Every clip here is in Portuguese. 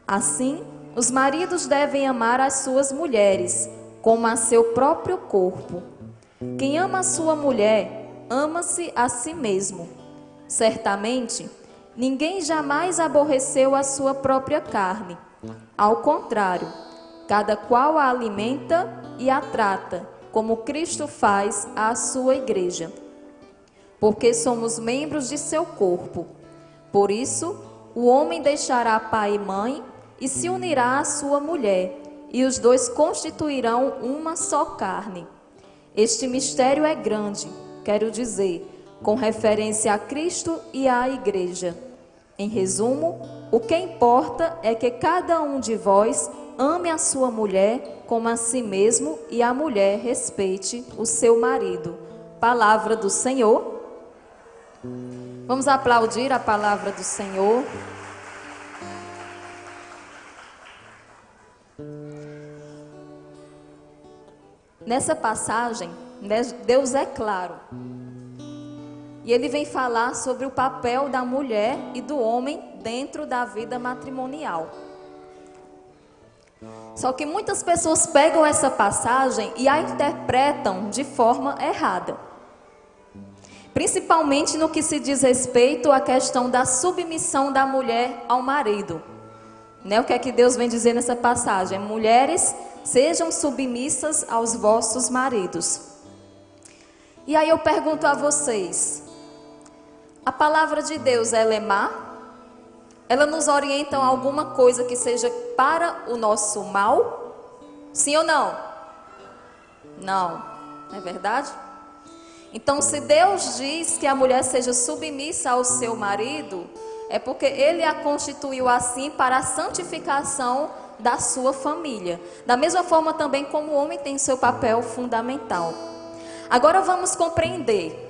Assim, os maridos devem amar as suas mulheres, como a seu próprio corpo. Quem ama a sua mulher, ama-se a si mesmo. Certamente, ninguém jamais aborreceu a sua própria carne. Ao contrário, cada qual a alimenta e a trata, como Cristo faz à sua igreja. Porque somos membros de seu corpo. Por isso, o homem deixará pai e mãe e se unirá à sua mulher, e os dois constituirão uma só carne. Este mistério é grande, quero dizer, com referência a Cristo e à igreja. Em resumo, o que importa é que cada um de vós ame a sua mulher como a si mesmo e a mulher respeite o seu marido. Palavra do Senhor. Vamos aplaudir a palavra do Senhor. Nessa passagem, Deus é claro. E ele vem falar sobre o papel da mulher e do homem dentro da vida matrimonial. Só que muitas pessoas pegam essa passagem e a interpretam de forma errada. Principalmente no que se diz respeito à questão da submissão da mulher ao marido. O que é que Deus vem dizer nessa passagem? Mulheres, sejam submissas aos vossos maridos. E aí eu pergunto a vocês, a palavra de Deus, ela é má? Ela nos orienta a alguma coisa que seja para o nosso mal? Sim ou não? Não, não é verdade? Então, se Deus diz que a mulher seja submissa ao seu marido, é porque Ele a constituiu assim para a santificação da sua família. Da mesma forma também como o homem tem seu papel fundamental. Agora vamos compreender,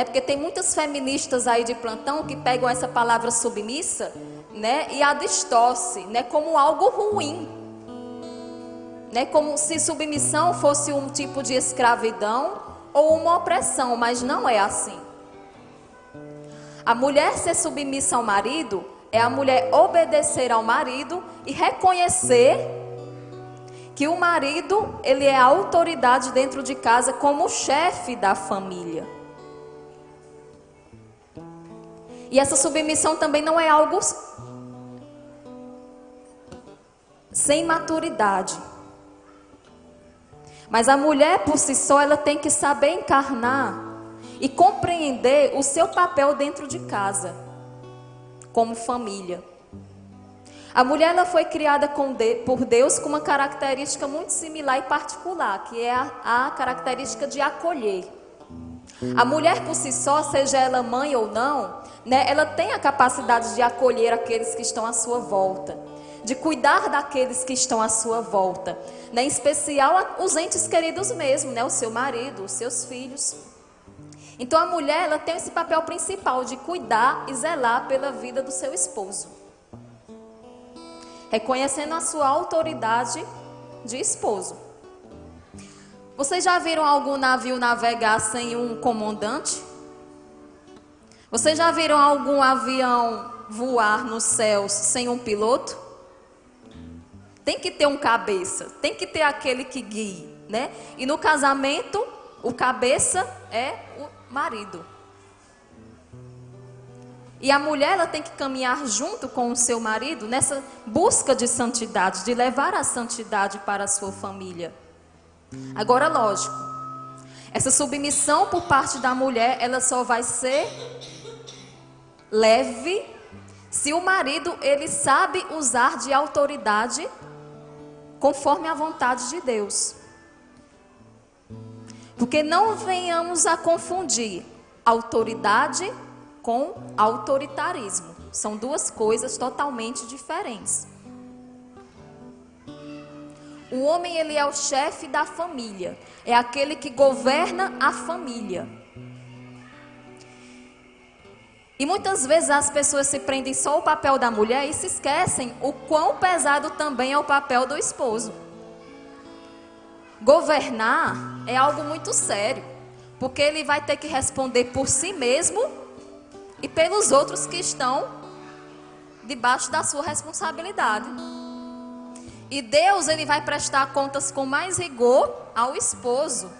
porque tem muitas feministas aí de plantão que pegam essa palavra submissa, e a distorce, como algo ruim. Como se submissão fosse um tipo de escravidão ou uma opressão, mas não é assim. A mulher ser submissa ao marido é a mulher obedecer ao marido e reconhecer que o marido, ele é a autoridade dentro de casa como o chefe da família. E essa submissão também não é algo sem maturidade. Mas a mulher por si só, ela tem que saber encarnar e compreender o seu papel dentro de casa, como família. A mulher, ela foi criada por Deus com uma característica muito similar e particular, que é a característica de acolher. A mulher por si só, seja ela mãe ou não, ela tem a capacidade de acolher aqueles que estão à sua volta, de cuidar daqueles que estão à sua volta, em especial os entes queridos mesmo, o seu marido, os seus filhos. Então a mulher, ela tem esse papel principal de cuidar e zelar pela vida do seu esposo, reconhecendo a sua autoridade de esposo. Vocês já viram algum navio navegar sem um comandante? Vocês já viram algum avião voar nos céus sem um piloto? Tem que ter um cabeça, tem que ter aquele que guie, E no casamento, o cabeça é o marido. E a mulher, ela tem que caminhar junto com o seu marido nessa busca de santidade, de levar a santidade para a sua família. Agora, lógico, essa submissão por parte da mulher, ela só vai ser leve se o marido, ele sabe usar de autoridade conforme a vontade de Deus. Porque não venhamos a confundir autoridade com autoritarismo. São duas coisas totalmente diferentes. O homem, ele é o chefe da família. É aquele que governa a família. E muitas vezes as pessoas se prendem só ao papel da mulher e se esquecem o quão pesado também é o papel do esposo. governar é algo muito sério, porque ele vai ter que responder por si mesmo e pelos outros que estão debaixo da sua responsabilidade. E Deus, ele vai prestar contas com mais rigor ao esposo,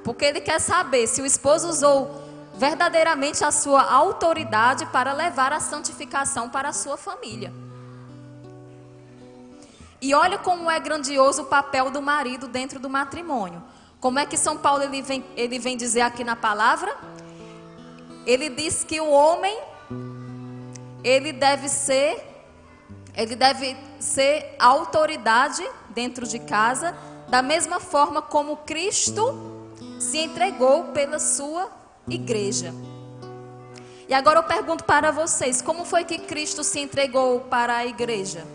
porque ele quer saber se o esposo usou verdadeiramente a sua autoridade para levar a santificação para a sua família. E olha como é grandioso o papel do marido dentro do matrimônio. Como é que São Paulo ele vem dizer aqui na palavra? Ele diz que o homem, ele deve ser a autoridade dentro de casa, da mesma forma como Cristo se entregou pela sua igreja. E agora eu pergunto para vocês, como foi que Cristo se entregou para a igreja?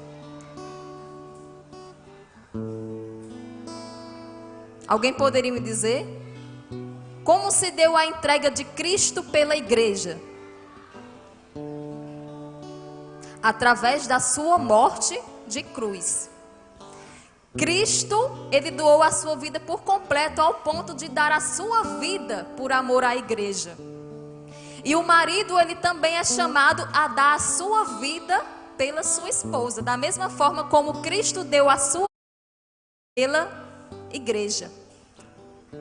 Alguém poderia me dizer? Como se deu a entrega de Cristo pela igreja? Através da sua morte de cruz. Cristo, ele doou a sua vida por completo, ao ponto de dar a sua vida por amor à igreja. E o marido, ele também é chamado a dar a sua vida pela sua esposa, da mesma forma como Cristo deu a sua vida pela igreja.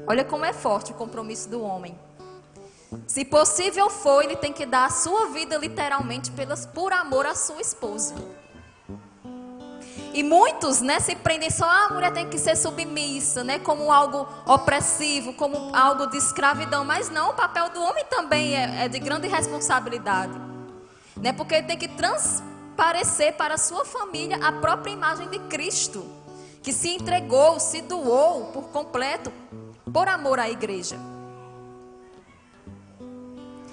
Olha como é forte o compromisso do homem. Se possível for, ele tem que dar a sua vida literalmente por amor à sua esposa. E muitos, se prendem só, a mulher tem que ser submissa, como algo opressivo, como algo de escravidão. Mas não, o papel do homem também é de grande responsabilidade. Porque ele tem que transparecer para a sua família a própria imagem de Cristo, que se entregou, se doou por completo, por amor à igreja.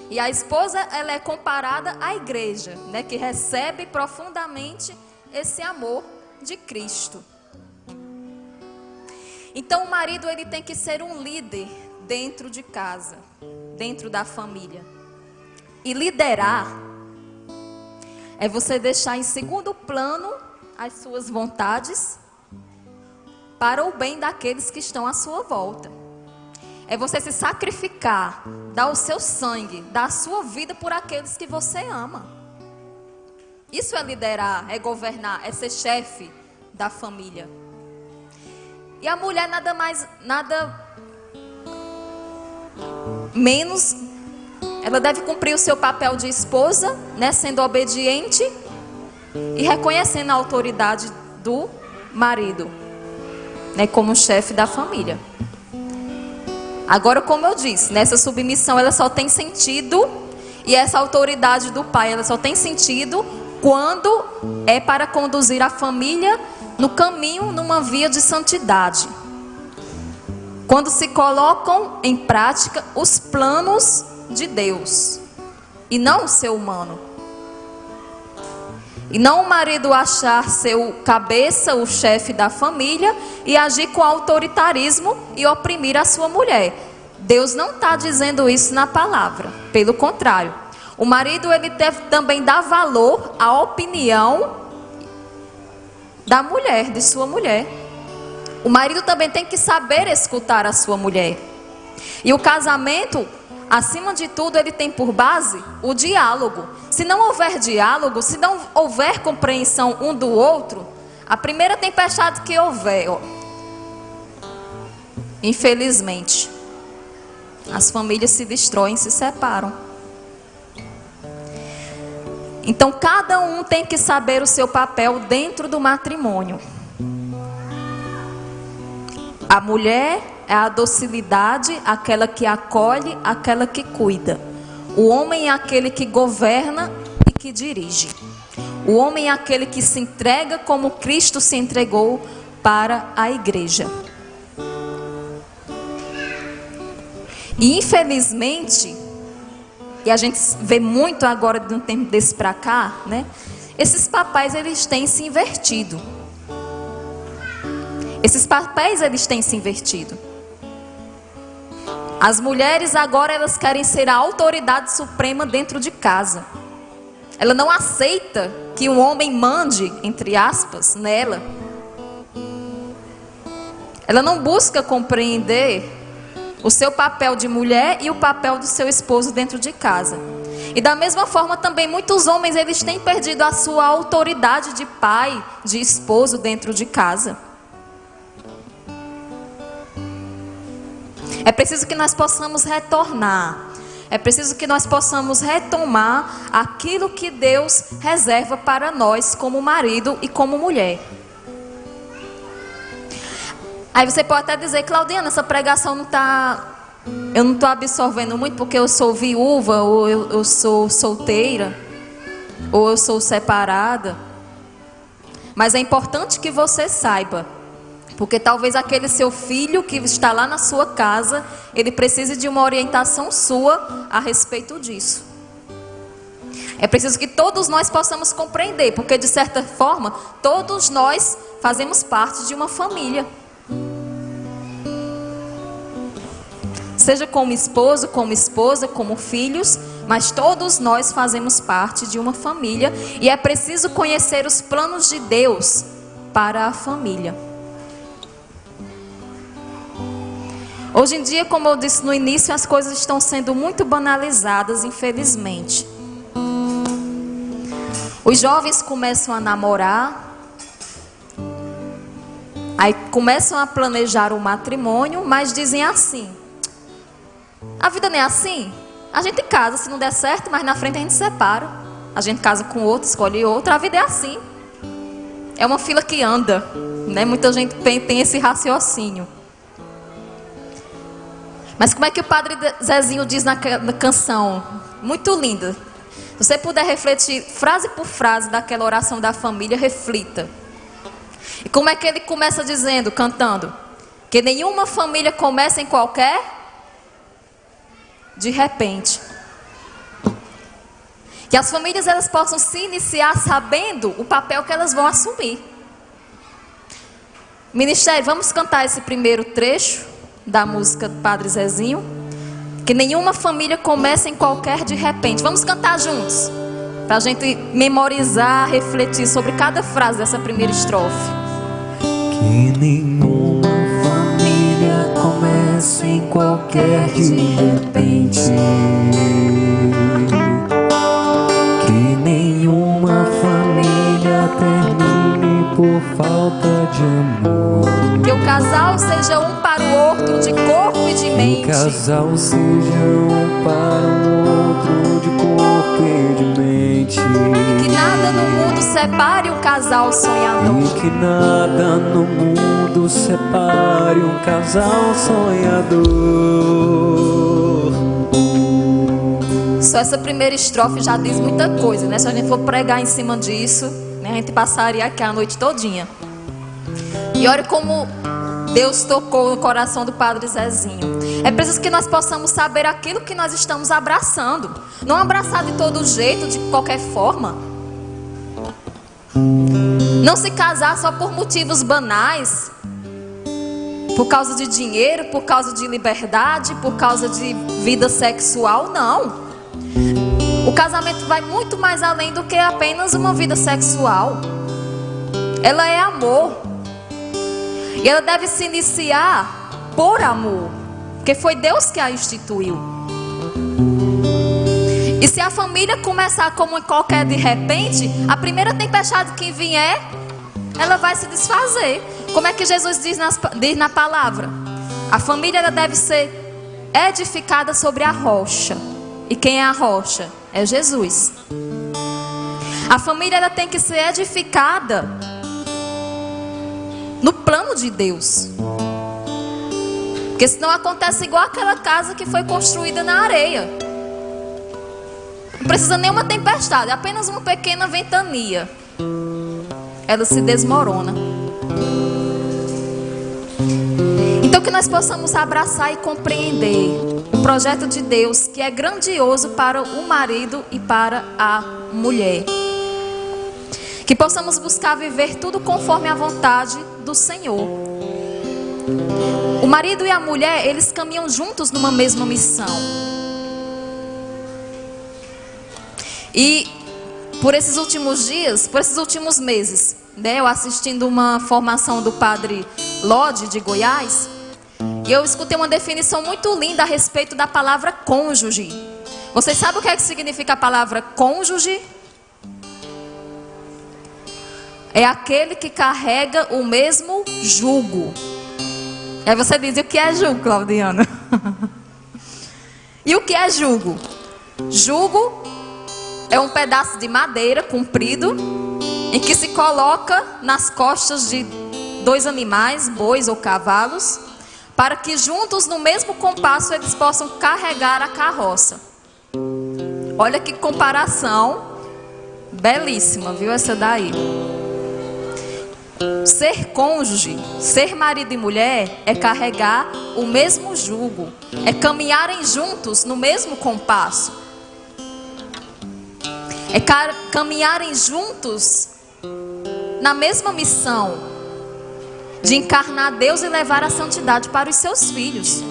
E a esposa, ela é comparada à igreja, que recebe profundamente esse amor de Cristo. Então o marido, ele tem que ser um líder dentro de casa, dentro da família. E liderar é você deixar em segundo plano as suas vontades para o bem daqueles que estão à sua volta. É você se sacrificar, dar o seu sangue, dar a sua vida por aqueles que você ama. Isso é liderar, é governar, é ser chefe da família. E a mulher nada menos, ela deve cumprir o seu papel de esposa, sendo obediente e reconhecendo a autoridade do marido, como chefe da família. Agora, como eu disse, essa submissão ela só tem sentido, e essa autoridade do pai ela só tem sentido quando é para conduzir a família no caminho, numa via de santidade. Quando se colocam em prática os planos de Deus e não o seu humano. E não o marido achar seu cabeça, o chefe da família, e agir com autoritarismo e oprimir a sua mulher. Deus não está dizendo isso na palavra. Pelo contrário. O marido, ele deve também dar valor à opinião da mulher, de sua mulher. O marido também tem que saber escutar a sua mulher. E o casamento, acima de tudo, ele tem por base o diálogo. Se não houver diálogo, se não houver compreensão um do outro, a primeira tempestade que houver, infelizmente, as famílias se destroem, se separam. Então, cada um tem que saber o seu papel dentro do matrimônio. A mulher é a docilidade, aquela que acolhe, aquela que cuida. O homem é aquele que governa e que dirige. O homem é aquele que se entrega como Cristo se entregou para a igreja. E infelizmente, e a gente vê muito agora de um tempo desse para cá, esses papéis eles têm se invertido. Esses papéis eles têm se invertido. As mulheres agora elas querem ser a autoridade suprema dentro de casa. Ela não aceita que um homem mande, entre aspas, nela. Ela não busca compreender o seu papel de mulher e o papel do seu esposo dentro de casa. E da mesma forma também muitos homens, eles têm perdido a sua autoridade de pai, de esposo dentro de casa. É preciso que nós possamos retornar. É preciso que nós possamos retomar aquilo que Deus reserva para nós como marido e como mulher. Aí você pode até dizer: Claudiana, essa pregação eu não estou absorvendo muito porque eu sou viúva, ou eu sou solteira, ou eu sou separada. Mas é importante que você saiba, porque talvez aquele seu filho que está lá na sua casa, ele precise de uma orientação sua a respeito disso. É preciso que todos nós possamos compreender, porque de certa forma, todos nós fazemos parte de uma família. Seja como esposo, como esposa, como filhos, mas todos nós fazemos parte de uma família. E é preciso conhecer os planos de Deus para a família. Hoje em dia, como eu disse no início, as coisas estão sendo muito banalizadas, infelizmente. Os jovens começam a namorar, aí começam a planejar o matrimônio, mas dizem assim: a vida não é assim? A gente casa, se não der certo, mas na frente a gente separa. A gente casa com outro, escolhe outro, a vida é assim. É uma fila que anda, né? Muita gente tem esse raciocínio. Mas como é que o Padre Zezinho diz na canção? Muito linda. Se você puder refletir frase por frase daquela oração da família, reflita. E como é que ele começa dizendo, cantando? Que nenhuma família começa em qualquer de repente. Que as famílias elas possam se iniciar sabendo o papel que elas vão assumir. Ministério, vamos cantar esse primeiro trecho da música do Padre Zezinho. Que nenhuma família começa em qualquer de repente. Vamos cantar juntos, para a gente memorizar, refletir sobre cada frase dessa primeira estrofe. Que nenhuma família começa em qualquer de repente. Que nenhuma família termine por falta de amor. Que o casal seja um para o outro de corpo e de mente. Que o casal seja um para o outro de corpo e de mente. E que nada no mundo separe um casal sonhador. E que nada no mundo separe um casal sonhador. Só essa primeira estrofe já diz muita coisa, né? Se a gente for pregar em cima disso, né, a gente passaria aqui a noite todinha. E olha como Deus tocou no coração do Padre Zezinho. É preciso que nós possamos saber aquilo que nós estamos abraçando. Não abraçar de todo jeito, de qualquer forma. Não se casar só por motivos banais. Por causa de dinheiro, por causa de liberdade, por causa de vida sexual, não. O casamento vai muito mais além do que apenas uma vida sexual. Ela é amor. E ela deve se iniciar por amor, porque foi Deus que a instituiu. E se a família começar como em qualquer de repente, a primeira tempestade que vier, ela vai se desfazer. Como é que Jesus diz na palavra? A família ela deve ser edificada sobre a rocha. E quem é a rocha? É Jesus. A família ela tem que ser edificada no plano de Deus. Porque senão acontece igual aquela casa que foi construída na areia. Não precisa nem uma tempestade, apenas uma pequena ventania. Ela se desmorona. Então que nós possamos abraçar e compreender o projeto de Deus, que é grandioso para o marido e para a mulher. Que possamos buscar viver tudo conforme a vontade do Senhor. O marido e a mulher, eles caminham juntos numa mesma missão. E por esses últimos dias, por esses últimos meses, né, eu assistindo uma formação do padre Lodi, de Goiás, e eu escutei uma definição muito linda a respeito da palavra cônjuge. Vocês sabem o que é que significa a palavra cônjuge? É aquele que carrega o mesmo jugo. Aí você diz, e o que é jugo, Claudiana? E o que é jugo? Jugo é um pedaço de madeira comprido em que se coloca nas costas de dois animais, bois ou cavalos, para que juntos no mesmo compasso eles possam carregar a carroça. Olha que comparação belíssima, viu essa daí? Ser cônjuge, ser marido e mulher é carregar o mesmo jugo, é caminharem juntos no mesmo compasso, é caminharem juntos na mesma missão de encarnar Deus e levar a santidade para os seus filhos.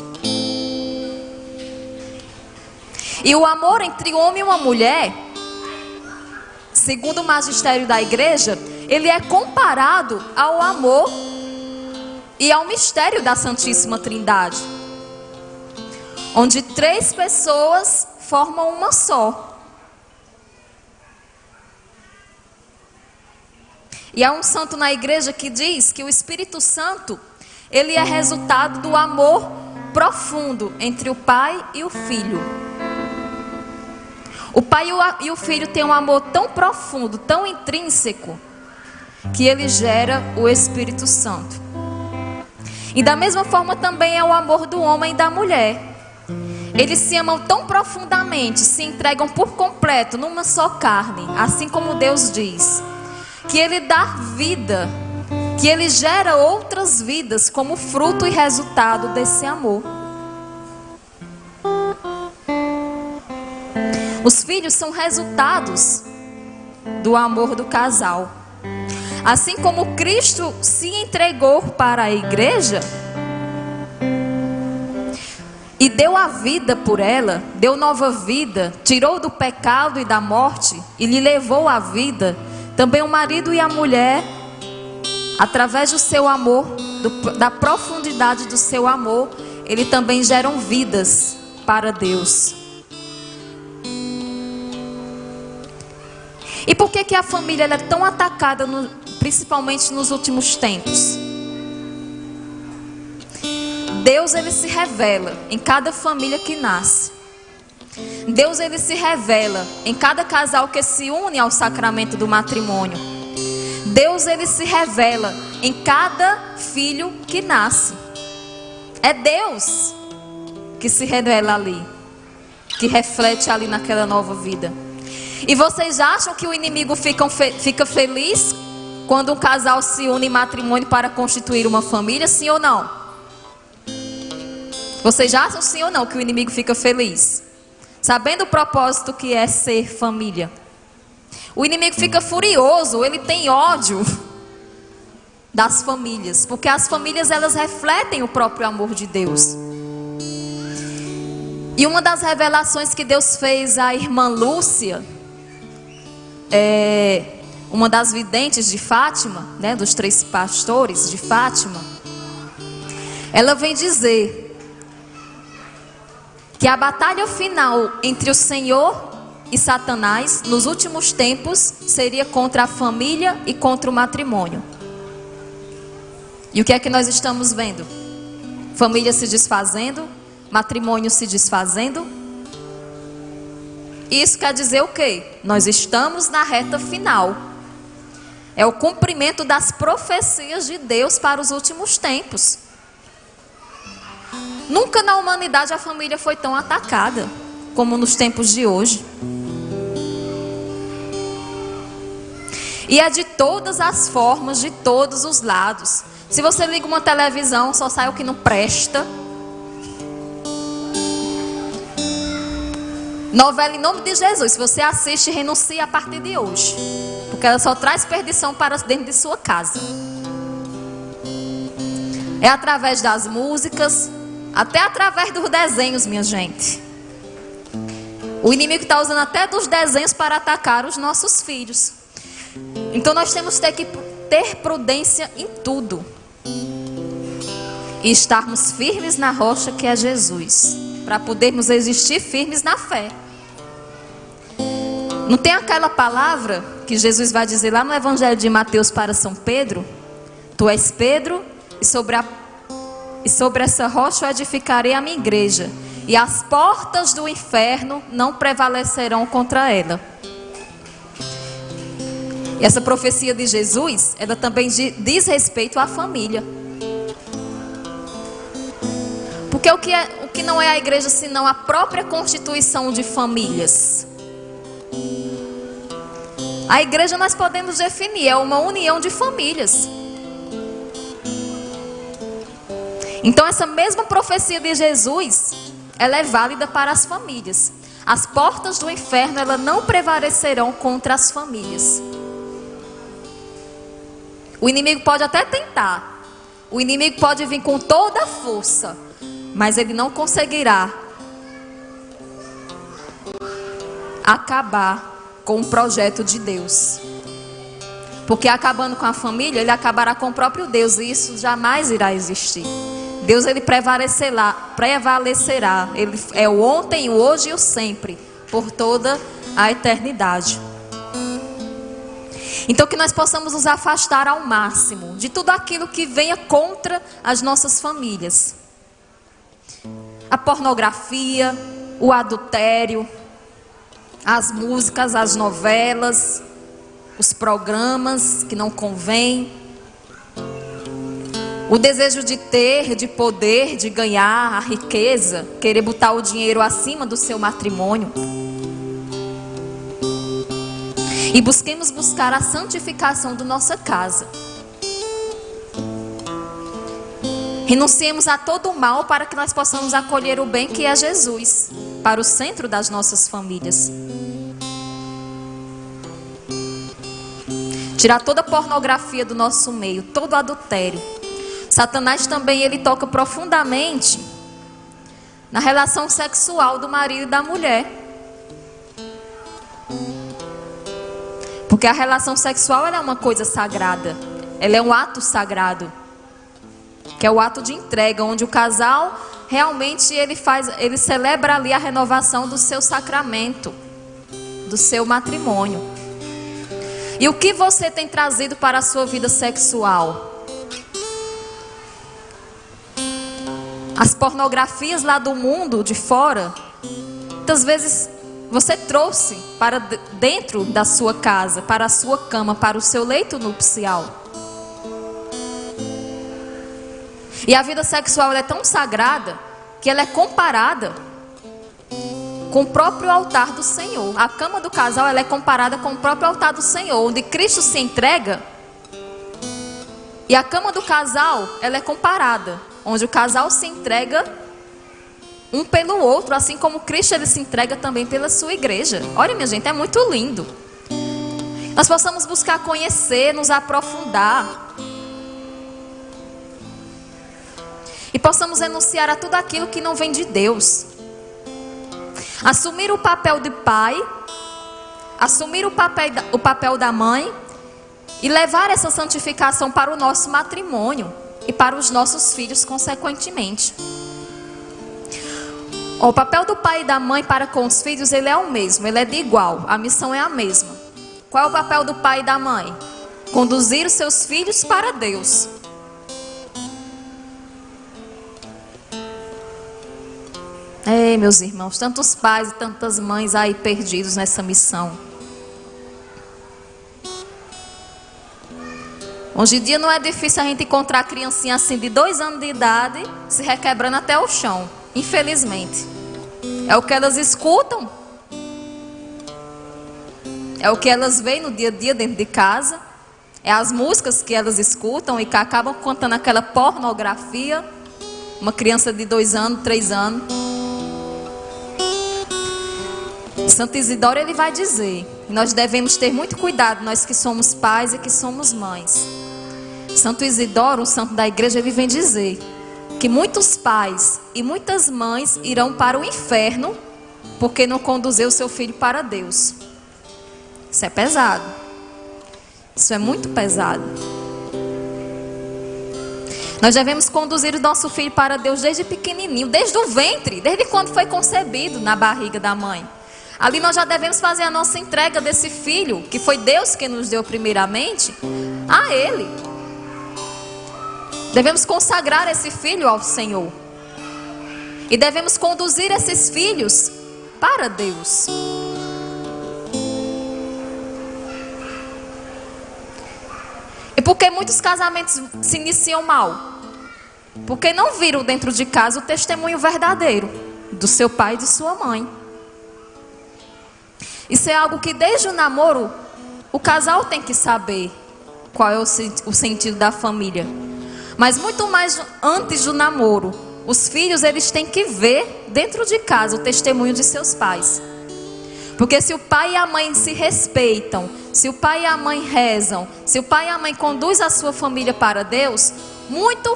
E o amor entre um homem e uma mulher, segundo o magistério da igreja, ele é comparado ao amor e ao mistério da Santíssima Trindade, onde 3 pessoas formam uma só. E há um santo na igreja que diz que o Espírito Santo, ele é resultado do amor profundo entre o Pai e o Filho. O Pai e o Filho têm um amor tão profundo, tão intrínseco, que ele gera o Espírito Santo. E da mesma forma também é o amor do homem e da mulher. Eles se amam tão profundamente, se entregam por completo numa só carne, assim como Deus diz, que ele dá vida, que ele gera outras vidas como fruto e resultado desse amor. Os filhos são resultados do amor do casal. Assim como Cristo se entregou para a igreja e deu a vida por ela, deu nova vida, tirou do pecado e da morte e lhe levou a vida, também o marido e a mulher, através do seu amor, da profundidade do seu amor, eles também geram vidas para Deus. E por que a família ela é tão atacada, principalmente nos últimos tempos? Deus ele se revela em cada família que nasce. Deus ele se revela em cada casal que se une ao sacramento do matrimônio. Deus ele se revela em cada filho que nasce. É Deus que se revela ali, que reflete ali naquela nova vida. E vocês acham que o inimigo fica feliz quando um casal se une em matrimônio para constituir uma família? Sim ou não? Vocês acham sim ou não que o inimigo fica feliz? Sabendo o propósito que é ser família. O inimigo fica furioso, ele tem ódio das famílias. Porque as famílias elas refletem o próprio amor de Deus. E uma das revelações que Deus fez à irmã Lúcia, uma das videntes de Fátima, né, dos 3 pastores de Fátima, ela vem dizer que a batalha final entre o Senhor e Satanás nos últimos tempos seria contra a família e contra o matrimônio. E o que é que nós estamos vendo? Família se desfazendo, matrimônio se desfazendo. Isso quer dizer o quê? Nós estamos na reta final. É o cumprimento das profecias de Deus para os últimos tempos. Nunca na humanidade a família foi tão atacada como nos tempos de hoje. E é de todas as formas, de todos os lados. Se você liga uma televisão, só sai o que não presta. Novela em nome de Jesus, se você assiste, renuncie a partir de hoje, porque ela só traz perdição para dentro de sua casa. É através das músicas, até através dos desenhos, minha gente. O inimigo está usando até dos desenhos para atacar os nossos filhos. Então nós temos que ter prudência em tudo. e estarmos firmes na rocha que é Jesus, para podermos existir firmes na fé. Não tem aquela palavra que Jesus vai dizer lá no Evangelho de Mateus para São Pedro? Tu és Pedro, e sobre essa rocha eu edificarei a minha igreja, e as portas do inferno não prevalecerão contra ela. E essa profecia de Jesus, ela também diz respeito à família. Porque o que não é a igreja senão a própria constituição de famílias? A igreja nós podemos definir, é uma união de famílias. Então essa mesma profecia de Jesus, ela é válida para as famílias. As portas do inferno, elas não prevalecerão contra as famílias. O inimigo pode até tentar. O inimigo pode vir com toda a força, mas ele não conseguirá acabar com o projeto de Deus. Porque acabando com a família, ele acabará com o próprio Deus, e isso jamais irá existir. Deus, ele prevalecerá. Ele é o ontem, o hoje e o sempre, por toda a eternidade. Então que nós possamos nos afastar ao máximo de tudo aquilo que venha contra as nossas famílias. A pornografia, o adultério, as músicas, as novelas, os programas que não convêm, o desejo de ter, de poder, de ganhar, a riqueza, querer botar o dinheiro acima do seu matrimônio. E busquemos buscar a santificação da nossa casa. Renunciemos a todo o mal para que nós possamos acolher o bem que é Jesus, para o centro das nossas famílias. Tirar toda a pornografia do nosso meio, todo o adultério. Satanás também, ele toca profundamente na relação sexual do marido e da mulher. Porque a relação sexual, ela é uma coisa sagrada. Ela é um ato sagrado, que é o ato de entrega, onde o casal realmente ele celebra ali a renovação do seu sacramento, do seu matrimônio. E o que você tem trazido para a sua vida sexual? As pornografias lá do mundo, de fora, muitas vezes você trouxe para dentro da sua casa, para a sua cama, para o seu leito nupcial. E a vida sexual, ela é tão sagrada que ela é comparada com o próprio altar do Senhor. A cama do casal, ela é comparada com o próprio altar do Senhor, onde Cristo se entrega. E a cama do casal, ela é comparada, onde o casal se entrega um pelo outro, assim como Cristo, ele se entrega também pela sua igreja. Olha, minha gente, é muito lindo. Nós possamos buscar conhecer, nos aprofundar. E possamos renunciar a tudo aquilo que não vem de Deus. Assumir o papel de pai, assumir o papel da mãe e levar essa santificação para o nosso matrimônio e para os nossos filhos consequentemente. O papel do pai e da mãe para com os filhos, ele é o mesmo, ele é de igual, a missão é a mesma. Qual é o papel do pai e da mãe? Conduzir os seus filhos para Deus. Ei, meus irmãos, tantos pais e tantas mães aí perdidos nessa missão. Hoje em dia não é difícil a gente encontrar criancinha assim de 2 anos de idade se requebrando até o chão, infelizmente. É o que elas escutam, é o que elas veem no dia a dia dentro de casa, é as músicas que elas escutam e que acabam contando aquela pornografia. Uma criança de 2 anos, 3 anos. Santo Isidoro, ele vai dizer, nós devemos ter muito cuidado, nós que somos pais e que somos mães. Santo Isidoro, um santo da igreja, ele vem dizer que muitos pais e muitas mães irão para o inferno porque não conduziu o seu filho para Deus. Isso é pesado. Isso é muito pesado. Nós devemos conduzir o nosso filho para Deus desde pequenininho, desde o ventre, desde quando foi concebido na barriga da mãe. Ali nós já devemos fazer a nossa entrega desse filho, que foi Deus que nos deu primeiramente, a Ele. Devemos consagrar esse filho ao Senhor. E devemos conduzir esses filhos para Deus. E por que muitos casamentos se iniciam mal? Porque não viram dentro de casa o testemunho verdadeiro do seu pai e de sua mãe. Isso é algo que desde o namoro o casal tem que saber qual é o sentido da família. Mas muito mais antes do namoro, os filhos eles têm que ver dentro de casa o testemunho de seus pais. Porque se o pai e a mãe se respeitam, se o pai e a mãe rezam, se o pai e a mãe conduzem a sua família para Deus, muito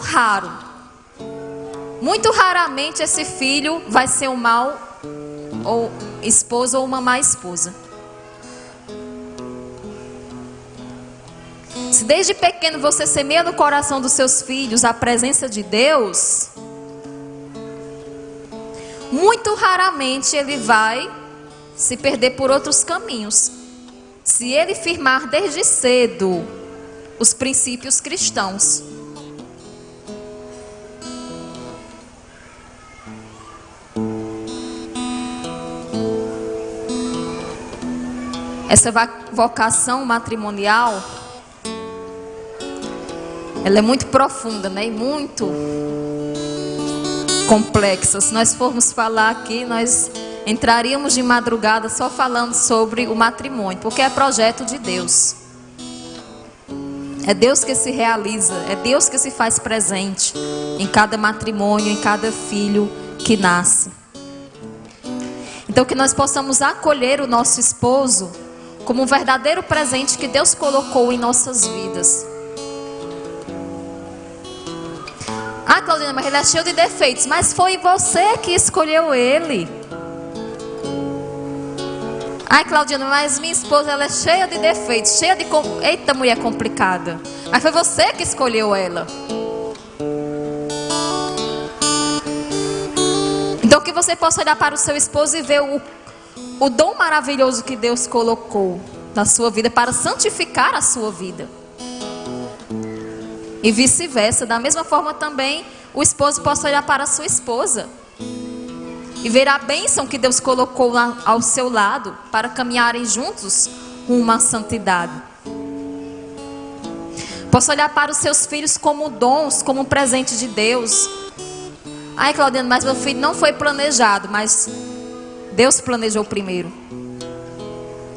raramente esse filho vai ser um mau ou esposa ou uma má esposa. Se desde pequeno você semeia no coração dos seus filhos a presença de Deus, muito raramente ele vai se perder por outros caminhos. Se ele firmar desde cedo os princípios cristãos. Essa vocação matrimonial, ela é muito profunda, né? E muito complexa. Se nós formos falar aqui, nós entraríamos de madrugada só falando sobre o matrimônio, porque é projeto de Deus. É Deus que se realiza, é Deus que se faz presente em cada matrimônio, em cada filho que nasce. Então que nós possamos acolher o nosso esposo como um verdadeiro presente que Deus colocou em nossas vidas. Ah, Claudina, mas ele é cheio de defeitos. Mas foi você que escolheu ele. Ai, Claudina, mas minha esposa ela é cheia de defeitos, cheia de... Eita, mulher complicada. Mas foi você que escolheu ela. Então que você possa olhar para o seu esposo e ver o dom maravilhoso que Deus colocou na sua vida para santificar a sua vida. E vice-versa, da mesma forma também o esposo possa olhar para a sua esposa e ver a bênção que Deus colocou ao seu lado para caminharem juntos rumo à santidade. Possa olhar para os seus filhos como dons, como um presente de Deus. Ai, Claudina, mas meu filho não foi planejado, mas Deus planejou primeiro.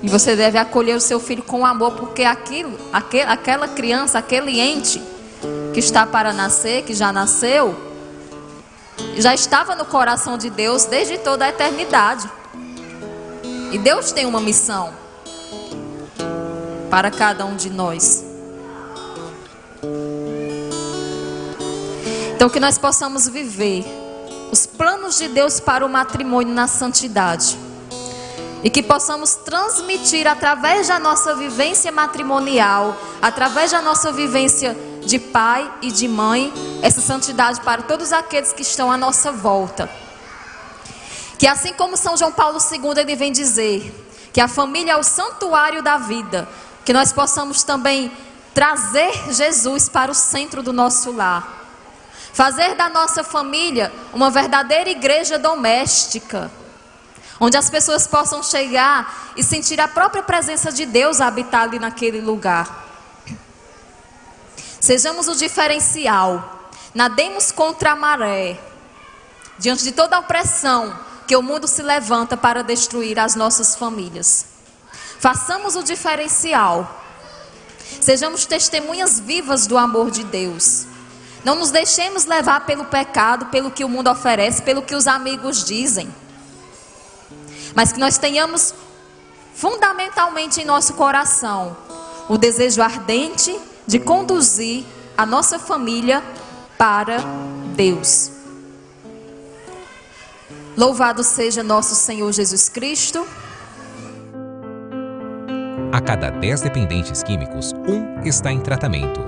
E você deve acolher o seu filho com amor, porque aquela criança, aquele ente que está para nascer, que já nasceu, já estava no coração de Deus desde toda a eternidade. E Deus tem uma missão para cada um de nós. Então que nós possamos viver os planos de Deus para o matrimônio na santidade. E que possamos transmitir através da nossa vivência matrimonial, através da nossa vivência de pai e de mãe, essa santidade para todos aqueles que estão à nossa volta. Que assim como São João Paulo II ele vem dizer que a família é o santuário da vida, que nós possamos também trazer Jesus para o centro do nosso lar. Fazer da nossa família uma verdadeira igreja doméstica, onde as pessoas possam chegar e sentir a própria presença de Deus habitar ali naquele lugar. Sejamos o diferencial, nademos contra a maré, diante de toda a opressão que o mundo se levanta para destruir as nossas famílias. Façamos o diferencial, sejamos testemunhas vivas do amor de Deus. Não nos deixemos levar pelo pecado, pelo que o mundo oferece, pelo que os amigos dizem. Mas que nós tenhamos fundamentalmente em nosso coração o desejo ardente de conduzir a nossa família para Deus. Louvado seja nosso Senhor Jesus Cristo. A cada 10 dependentes químicos, 1 está em tratamento.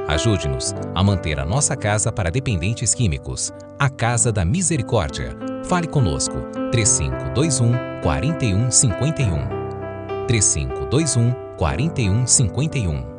Ajude-nos a manter a nossa casa para dependentes químicos. A Casa da Misericórdia. Fale conosco. 3521 4151. 3521 4151.